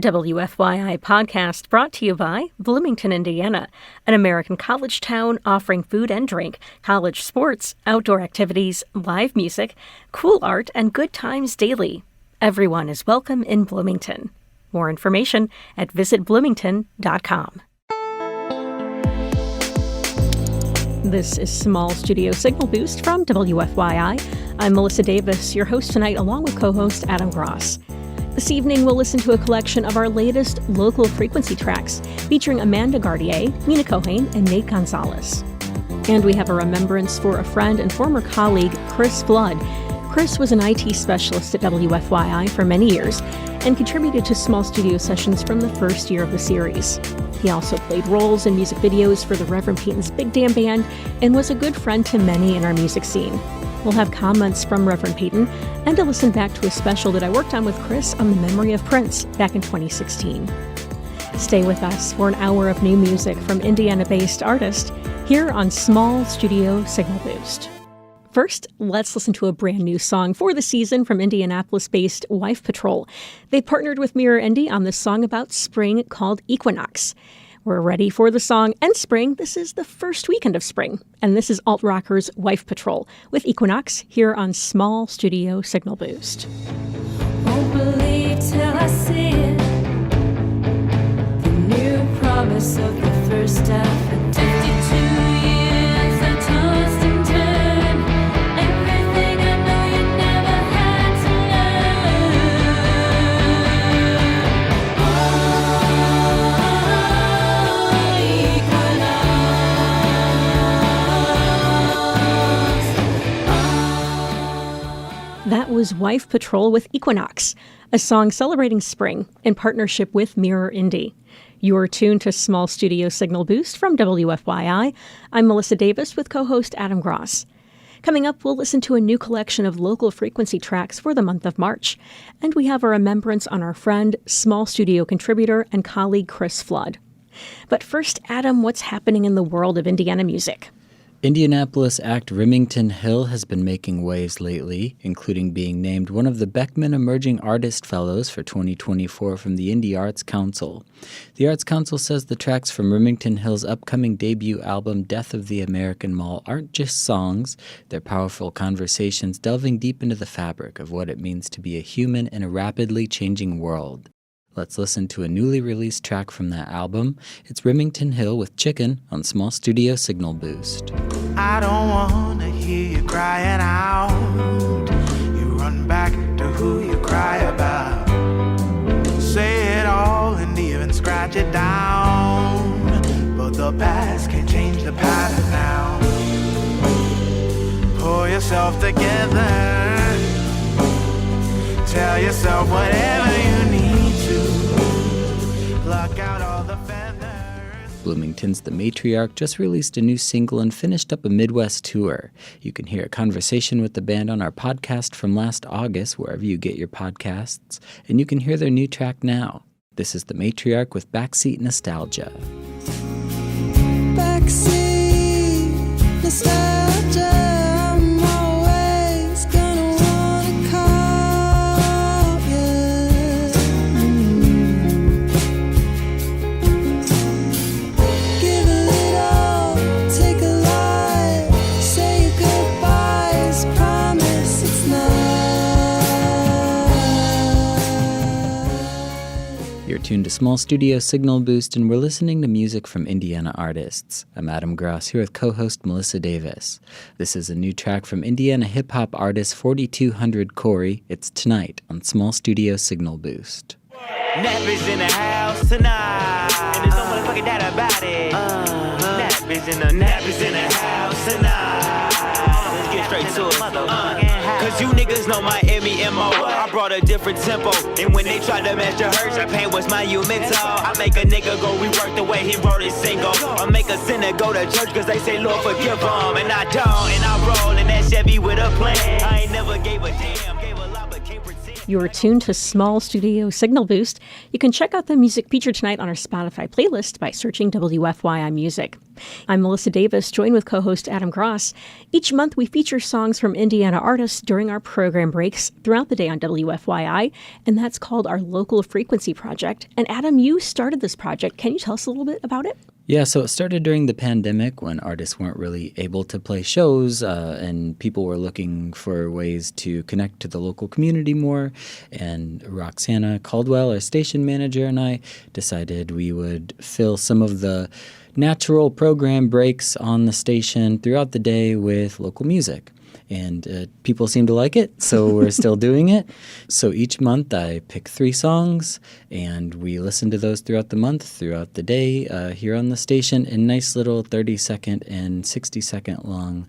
WFYI podcast brought to you by Bloomington, Indiana, an American college town offering food and drink, college sports, outdoor activities, live music, cool art, and good times daily. Everyone is welcome in Bloomington. More information at visitbloomington.com. This is Small Studio Signal Boost from WFYI. I'm Melissa Davis, your host tonight, along with co-host Adam Gross. This evening, we'll listen to a collection of our latest local frequency tracks featuring Amanda Gardier, Mina Cohen, and Nate Gonzalez. And we have a remembrance for a friend and former colleague, Chris Flood. Chris was an IT specialist at WFYI for many years and contributed to Small Studio Sessions from the first year of the series. He also played roles in music videos for the Reverend Peyton's Big Damn Band and was a good friend to many in our music scene. We'll have comments from Reverend Peyton and a listen back to a special that I worked on with Chris on the memory of Prince back in 2016. Stay with us for an hour of new music from Indiana-based artists here on Small Studio Signal Boost. First, let's listen to a brand new song for the season from Indianapolis-based Wife Patrol. They partnered with Mirror Indie on this song about spring called Equinox. We're ready for the song and spring. This is the first weekend of spring. And this is alt rockers Wife Patrol with Equinox here on Small Studio Signal Boost. Won't believe till I see it. The new promise of the first half of 52 years I tossed and turned. Everything I know you never had to learn. That was Wife Patrol with Equinox, a song celebrating spring in partnership with Mirror Indie. You're tuned to Small Studio Signal Boost from WFYI. I'm Melissa Davis with co-host Adam Gross. Coming up, we'll listen to a new collection of local frequency tracks for the month of March. And we have a remembrance on our friend, Small Studio contributor and colleague Chris Flood. But first, Adam, what's happening in the world of Indiana music? Indianapolis act Remington Hill has been making waves lately, including being named one of the Beckman Emerging Artist Fellows for 2024 from the Indie Arts Council. The Arts Council says the tracks from Remington Hill's upcoming debut album Death of the American Mall aren't just songs, they're powerful conversations delving deep into the fabric of what it means to be a human in a rapidly changing world. Let's listen to a newly released track from that album. It's Remington Hill with Chicken on Small Studio Signal Boost. I don't want to hear you crying out. You run back to who you cry about. Say it all and even scratch it down. But the past can't change the pattern now. Pull yourself together. Tell yourself whatever you need. Pluck out all the feathers. Bloomington's The Matriarch just released a new single and finished up a Midwest tour. You can hear a conversation with the band on our podcast from last August, wherever you get your podcasts, and you can hear their new track now. This is The Matriarch with Backseat Nostalgia. Backseat nostalgia. Tuned to Small Studio Signal Boost, and we're listening to music from Indiana artists. I'm Adam Gross here with co-host Melissa Davis. This is a new track from Indiana hip-hop artist 4200 Corey. It's Tonight on Small Studio Signal Boost. Nappies in the house tonight, and there's no motherfucking doubt about it. Nappies in the house tonight. Let's get straight to it. Cause you niggas know my M.E.M.O. I brought a different tempo, and when they tried to match the hurt, the pain was my mental. I make a nigga go rework the way he wrote his single. I make a sinner go to church cause they say Lord forgive him, and I don't, and I roll in that Chevy with a plan. I ain't never gave a damn, gave a lot but can't pretend. You're tuned to Small Studio Signal Boost. You can check out the music featured tonight on our Spotify playlist by searching WFYI Music. I'm Melissa Davis, joined with co-host Adam Gross. Each month, we feature songs from Indiana artists during our program breaks throughout the day on WFYI, and that's called our Local Frequency Project. And Adam, you started this project. Can you tell us a little bit about it? Yeah, so it started during the pandemic when artists weren't really able to play shows and people were looking for ways to connect to the local community more. And Roxana Caldwell, our station manager, and I decided we would fill some of the natural program breaks on the station throughout the day with local music. And people seem to like it, so we're still doing it. So each month I pick 3 songs, and we listen to those throughout the month, throughout the day, here on the station in nice little 30-second and 60-second long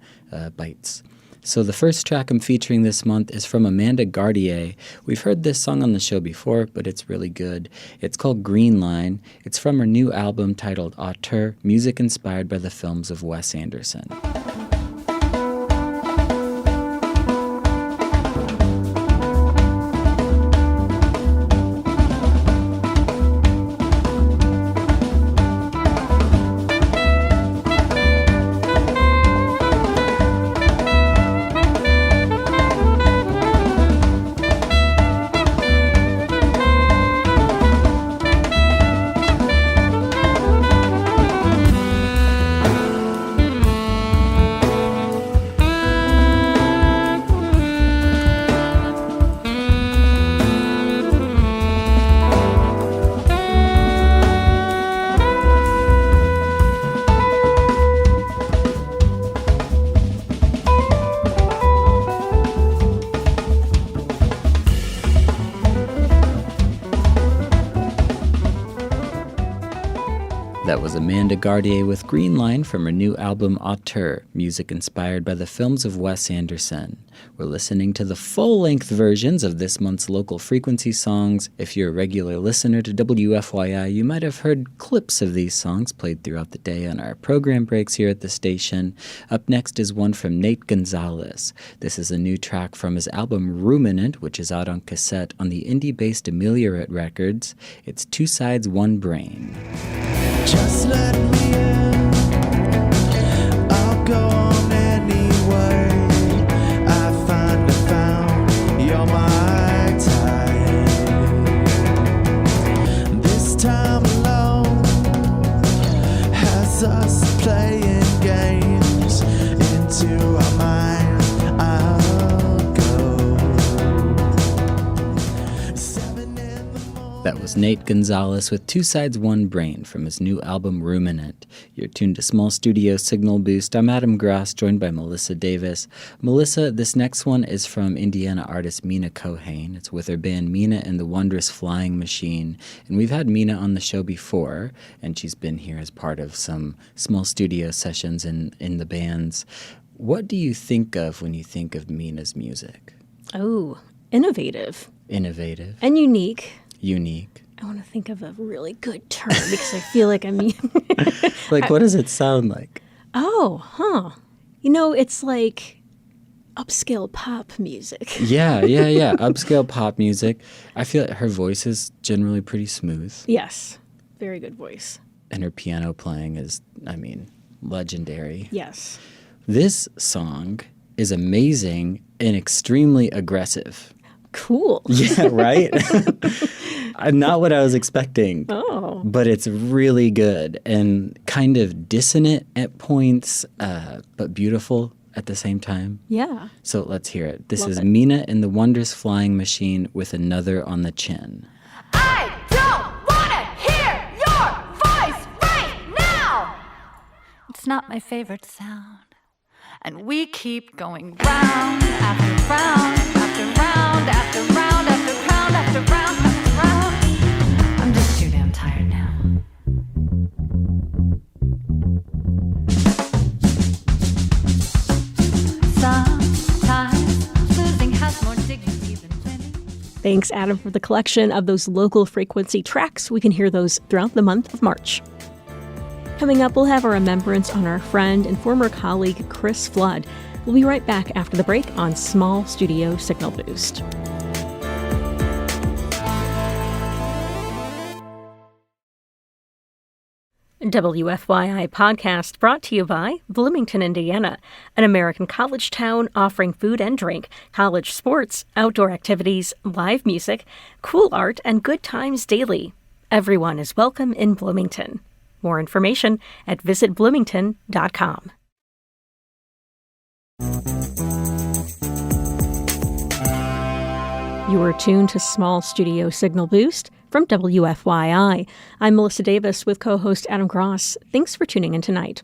bites. So the first track I'm featuring this month is from Amanda Gardier. We've heard this song on the show before, but it's really good. It's called Green Line. It's from her new album titled Auteur, music inspired by the films of Wes Anderson. That was Amanda Gardier with Green Line from her new album Auteur, music inspired by the films of Wes Anderson. We're listening to the full-length versions of this month's local frequency songs. If you're a regular listener to WFYI, you might have heard clips of these songs played throughout the day on our program breaks here at the station. Up next is one from Nate Gonzalez. This is a new track from his album Ruminant, which is out on cassette on the indie-based Ameliorate Records. It's Two Sides, One Brain. Just let me in. I'll go on anyway. I find I found you're my type. This time alone has us playing games into our minds. I'll go. 7 in the morning. That was Nate Gonzalez with Two Sides, One Brain from his new album Ruminant. You're tuned to Small Studio Signal Boost. I'm Adam Gross, joined by Melissa Davis. Melissa, this next one is from Indiana artist Mina Cohane. It's with her band Mina and the Wondrous Flying Machine. And we've had Mina on the show before, and she's been here as part of some small studio sessions in the bands. What do you think of when you think of Mina's music? Oh, innovative. Innovative. And unique. Unique. I want to think of a really good term because I feel like Like, what does it sound like? It's like upscale pop music. Yeah. Upscale pop music. I feel like her voice is generally pretty smooth. Yes. Very good voice. And her piano playing is, legendary. Yes. This song is amazing and extremely aggressive. Cool. Yeah, right? Not what I was expecting. Oh. But it's really good and kind of dissonant at points, but beautiful at the same time. Yeah. So let's hear it. This Love is it. Mina and the Wondrous Flying Machine with Another on the Chin. I don't want to hear your voice right now. It's not my favorite sound. And we keep going round after round after round after round after round after round after round. I'm just too damn tired now. Sometimes losing has more dignity than winning. Thanks, Adam, for the collection of those local frequency tracks. We can hear those throughout the month of March. Coming up, we'll have a remembrance on our friend and former colleague, Chris Flood. We'll be right back after the break on Small Studio Signal Boost. WFYI podcast brought to you by Bloomington, Indiana, an American college town offering food and drink, college sports, outdoor activities, live music, cool art, and good times daily. Everyone is welcome in Bloomington. More information at visitbloomington.com. You are tuned to Small Studio Signal Boost from WFYI. I'm Melissa Davis with co-host Adam Gross. Thanks for tuning in tonight.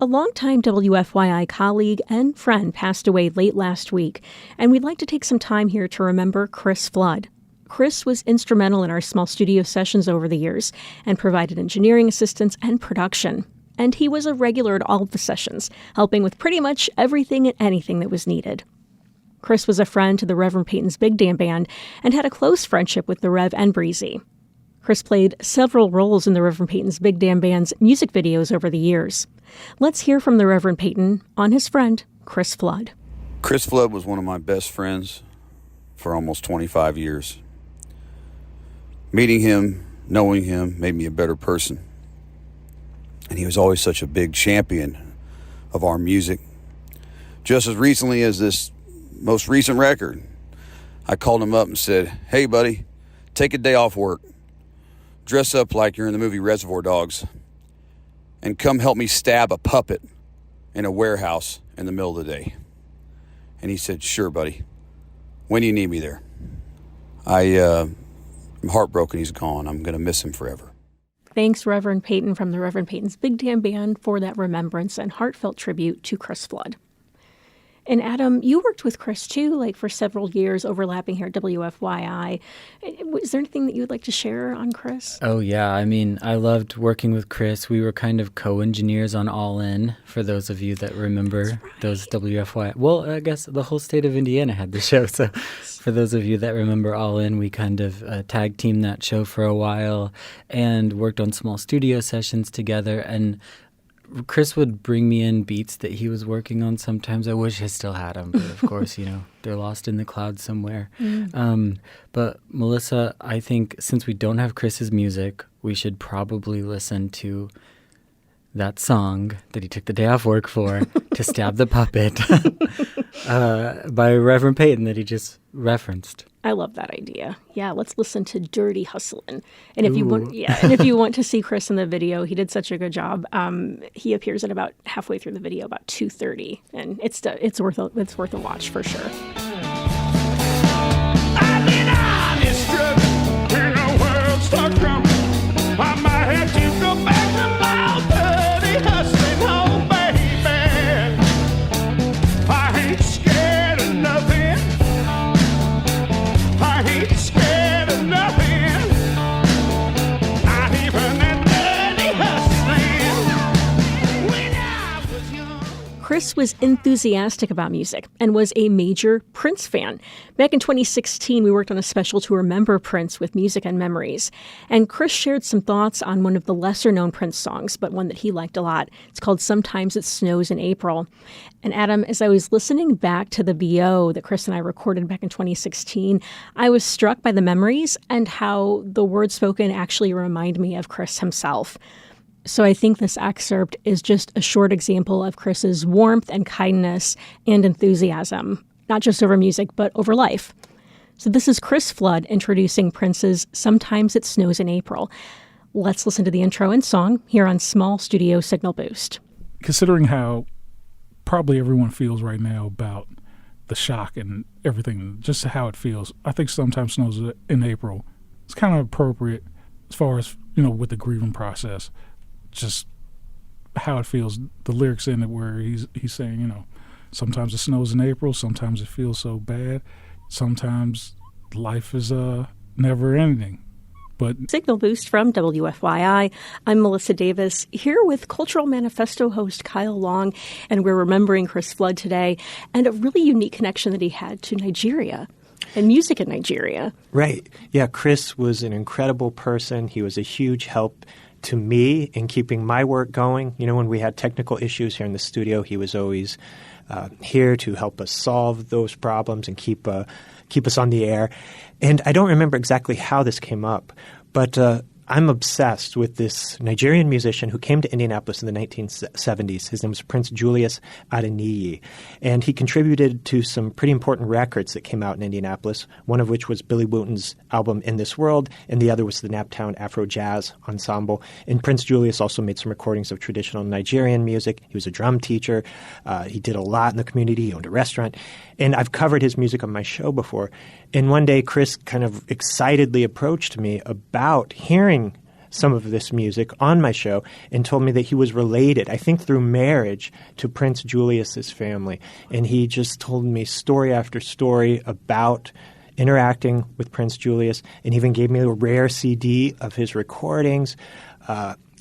A longtime WFYI colleague and friend passed away late last week, and we'd like to take some time here to remember Chris Flood. Chris was instrumental in our small studio sessions over the years and provided engineering assistance and production. And he was a regular at all of the sessions, helping with pretty much everything and anything that was needed. Chris was a friend to the Reverend Peyton's Big Damn Band and had a close friendship with the Rev and Breezy. Chris played several roles in the Reverend Peyton's Big Damn Band's music videos over the years. Let's hear from the Reverend Peyton on his friend, Chris Flood. Chris Flood was one of my best friends for almost 25 years. Meeting him, knowing him, made me a better person. And he was always such a big champion of our music. Just as recently as this most recent record, I called him up and said, "Hey, buddy, take a day off work. Dress up like you're in the movie Reservoir Dogs and come help me stab a puppet in a warehouse in the middle of the day." And he said, "Sure, buddy. When do you need me there?" I'm heartbroken he's gone. I'm going to miss him forever. Thanks, Reverend Peyton from the Reverend Peyton's Big Damn Band, for that remembrance and heartfelt tribute to Chris Flood. And Adam, you worked with Chris too, for several years, overlapping here at WFYI. Is there anything that you would like to share on Chris? Oh, yeah. I loved working with Chris. We were kind of co-engineers on All In, for those of you that remember those WFYI. Well, I guess the whole state of Indiana had the show. So for those of you that remember All In, we kind of tag teamed that show for a while and worked on small studio sessions together. And Chris would bring me in beats that he was working on sometimes. I wish I still had them, but of course, they're lost in the clouds somewhere. But Melissa, I think since we don't have Chris's music, we should probably listen to that song that he took the day off work for to stab the puppet by Reverend Peyton that he just referenced. I love that idea. Yeah, let's listen to Dirty Hustlin'. And if you want to see Chris in the video, he did such a good job. He appears at about halfway through the video, about 2:30, and it's worth a watch for sure. I've been honest struck in a world stuck from. I might have to go back to my dirty hustling home, baby. I ain't scared of nothing. I ain't scared of nothing. Not even that dirty hustling when I was young. Chris was enthusiastic about music and was a major Prince fan. Back in 2016, we worked on a special to remember Prince with Music and Memories. And Chris shared some thoughts on one of the lesser-known Prince songs, but one that he liked a lot. It's called Sometimes It Snows in April. And Adam, as I was listening back to the VO that Chris and I recorded back in 2016, I was struck by the memories and how the words spoken actually remind me of Chris himself. So I think this excerpt is just a short example of Chris's warmth and kindness and enthusiasm, not just over music, but over life. So this is Chris Flood introducing Prince's Sometimes It Snows in April. Let's listen to the intro and song here on Small Studio Signal Boost. Considering how probably everyone feels right now about the shock and everything, just how it feels, I think Sometimes Snows in April is kind of appropriate as far as, with the grieving process. Just how it feels, the lyrics in it where he's saying, sometimes it snows in April, sometimes it feels so bad, sometimes life is never ending. But Signal Boost from WFYI. I'm Melissa Davis, here with Cultural Manifesto host Kyle Long, and we're remembering Chris Flood today and a really unique connection that he had to Nigeria and music in Nigeria. Right. Yeah, Chris was an incredible person. He was a huge help to me in keeping my work going. When we had technical issues here in the studio, he was always here to help us solve those problems and keep us on the air. And I don't remember exactly how this came up, but I'm obsessed with this Nigerian musician who came to Indianapolis in the 1970s. His name was Prince Julius Adeniyi, and he contributed to some pretty important records that came out in Indianapolis, one of which was Billy Wooten's album In This World, and the other was the Naptown Afro Jazz Ensemble. And Prince Julius also made some recordings of traditional Nigerian music. He was a drum teacher. He did a lot in the community. He owned a restaurant. And I've covered his music on my show before. And one day, Chris kind of excitedly approached me about hearing some of this music on my show and told me that he was related, I think through marriage, to Prince Julius's family. And he just told me story after story about interacting with Prince Julius, and even gave me a rare CD of his recordings.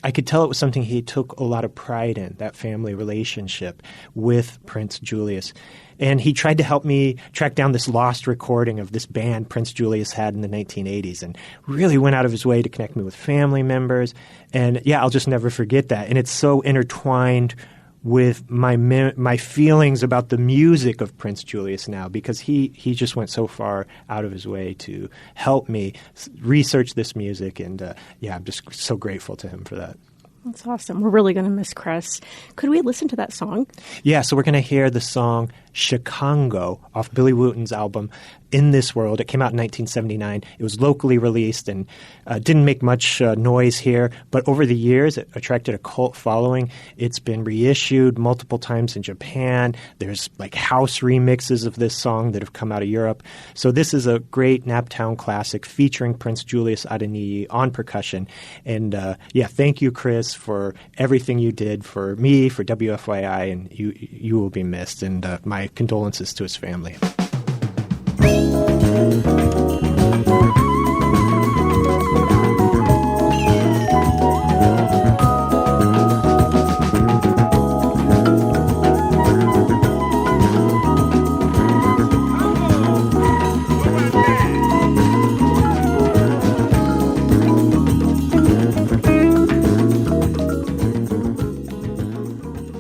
I could tell it was something he took a lot of pride in, that family relationship with Prince Julius. And he tried to help me track down this lost recording of this band Prince Julius had in the 1980s, and really went out of his way to connect me with family members. And yeah, I'll just never forget that. And it's so intertwined with my feelings about the music of Prince Julius now, because he just went so far out of his way to help me research this music. And I'm just so grateful to him for that. That's awesome. We're really going to miss Chris. Could we listen to that song? Yeah, so we're going to hear the song Chicago off Billy Wooten's album In This World. It came out in 1979. It was locally released and didn't make much noise here, but over the years it attracted a cult following. It's been reissued multiple times in Japan. There's like house remixes of this song that have come out of Europe. So this is a great Naptown classic featuring Prince Julius Adeniyi on percussion. And thank you, Chris, for everything you did for me, for WFYI, and you will be missed. And my condolences to his family.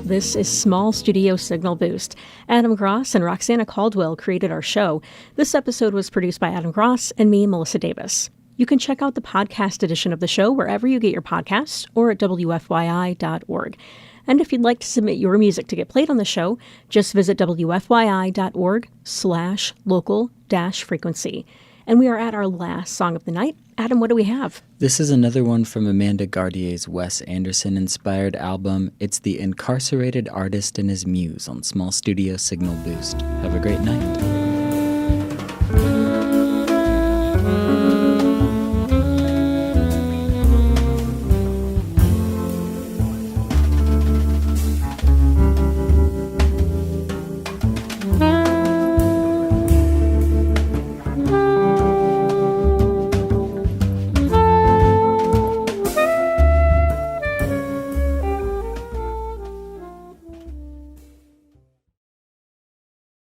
This is Small Studio Signal Boost. Adam Gross and Roxana Caldwell created our show. This episode was produced by Adam Gross and me, Melissa Davis. You can check out the podcast edition of the show wherever you get your podcasts or at WFYI.org. And if you'd like to submit your music to get played on the show, just visit WFYI.org/local-frequency. And we are at our last song of the night. Adam, what do we have? This is another one from Amanda Gardier's Wes Anderson-inspired album. It's The Incarcerated Artist and His Muse on Small Studio Signal Boost. Have a great night.